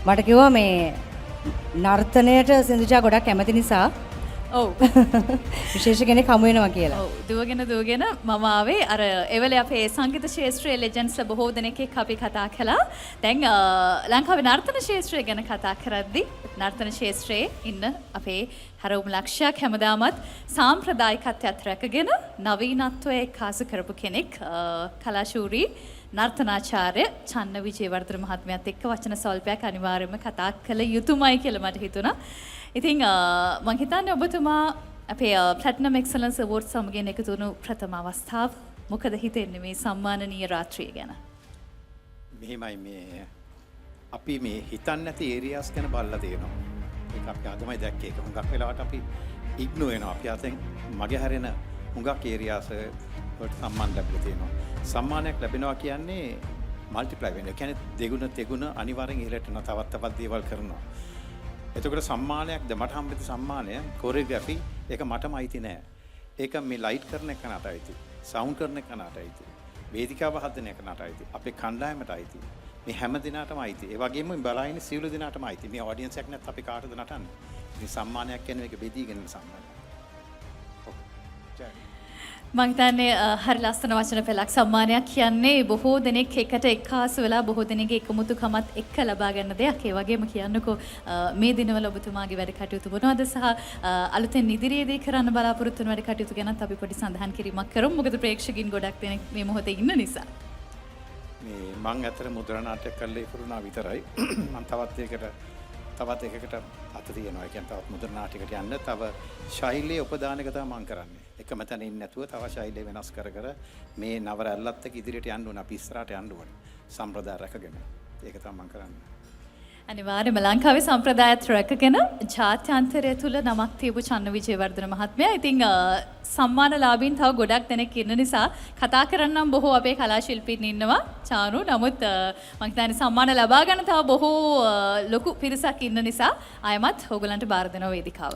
මට කිව්වා මේ නර්තනයට සින්දුජා ගොඩක් කැමති නිසා ඔව් විශේෂ කෙනෙක් හමු වෙනවා කියලා. ඔව් දුවගෙන මම ආවේ අර එවලේ අපේ සංගීත ශාස්ත්‍රයේ ලෙජන්ඩ්ස්ලා බොහෝ දෙනෙක් එක්ක අපි කතා කළා. දැන් ලංකාවේ නර්තන ශාස්ත්‍රය ගැන කතා කරද්දී නර්තන ශාස්ත්‍රයේ ඉන්න අපේ හරවුම් ලක්ෂයක් හැමදාමත් සාම්ප්‍රදායිකත්වයට රැකගෙන නවීනත්වයේ එක්කාසු කරපු කෙනෙක් කලාශූරී නර්තනාචාර්ය චන්න විජේවර්ධන මහත්මයාත් එක්ක වචන සල්පයක් අනිවාර්යයෙන්ම කතා කළ යුතුමයි කියලා මට හිතුණා. ඉතින් මම හිතන්නේ ඔබතුමා අපේ ප්ලැටිනම් එක්සලන්ස් අවෝඩ් සමගින් එකතු වුණු ප්‍රථම අවස්ථාව මොකද හිතෙන්නේ මේ සම්මානනීය රාත්‍රිය ගැන? මෙහෙමයි මේ අපි මේ හිතන්නේ නැති ඒරියාස් ගැන බලලා තියෙනවා. ඒක අපි ආදමයි දැක්කේ. ඒක හුඟක් වෙලාවට අපි ඉග්නෝ වෙනවා. අපි අතෙන් මගේ හැරෙන හුඟක් ඒරියාස් වලට සම්මාන ලැබිලා තියෙනවා. සම්මානයක් ලැබෙනවා කියන්නේ මල්ටිප්ලයි වෙනවා. ඒ කියන්නේ දෙගුණ තෙගුණ අනිවාර්යෙන් ඉහළට යන තවත් දේවල් කරනවා. එතකොට සම්මානයක්ද මට හම්බෙච්ච සම්මානය කොරියෝග්‍රැෆි ඒක මටම අයිති නෑ. ඒක මේ ලයිට් කරන එකනට අයිති. සවුන්ඩ් කරන එකනට අයිති. වේදිකාව හදන එකනට අයිති. අපේ කණ්ඩායමට අයිති. මේ හැම දිනකටම අයිති. ඒ වගේම මේ බලයින සියලු දිනකටම අයිති. මේ ඔඩියන්ස් එකක් නැත්නම් අපි කාටද නටන්නේ? ඉතින් සම්මානයක් කියන්නේ මේක බෙදීගෙන සම්මානයක්. මම හිතන්නේ හරි ලස්සන වචන පෙළක් සම්මානයක් කියන්නේ බොහෝ දෙනෙක් එකට එක්කාසු වෙලා බොහෝ දෙනෙක්ගේ එකමුතුකමත් එක්ක ලබා ගන්න දෙයක්. ඒ වගේම කියන්නකෝ මේ දිනවල ඔබතුමාගේ වැඩ කටයුතු මොනවද සහ අලුතෙන් ඉදිරියේදී කරන්න බලාපොරොත්තු වෙන වැඩ කටයුතු ගැනත් අපි පොඩි සඳහන් කිරීමක් කරමු. මොකද ප්‍රේක්ෂකින් ගොඩක් දෙනෙක් මේ මොහොතේ ඉන්න නිසා. මේ මං ඇත්තට මුද්‍රා නාට්‍යයක් කළේ පුරුණා විතරයි. මං තවත් එකකට අත තියෙනවා. ඒ කියන්නේ තවත් මුද්‍රා නාට්‍යයකට යන්න තව ශෛලිය උපදාන එක තමයි මං කරන්නේ. එකම තැන ඉන්නේ නැතුව තව ශෛලිය වෙනස් කර මේ නවරැල්ලත් එක්ක ඉදිරියට යන්න ඕන. අපි ඉස්සරහට යන්න ඕන. සම්ප්‍රදාය රැකගෙන. ඒක තමයි මං කරන්නේ. අනිවාර්යයෙන්ම ලංකාවේ සම්ප්‍රදායත් රැකගෙන ජාත්‍යන්තරය තුල නමක් තියපු චන්න විජේවර්ධන මහත්මයා. ඉතින් සම්මානලාභීන් තව ගොඩක් දෙනෙක් ඉන්න නිසා කතා කරන්නම් බොහෝ අපේ කලා ශිල්පීන් ඉන්නවා. චානු නමුත් මම හිතන්නේ සම්මාන ලබා ගන්න තව බොහෝ ලොකු පිරිසක් ඉන්න නිසා ආයමත් ඕගලන්ට බාර දෙනවා වේදිකාව.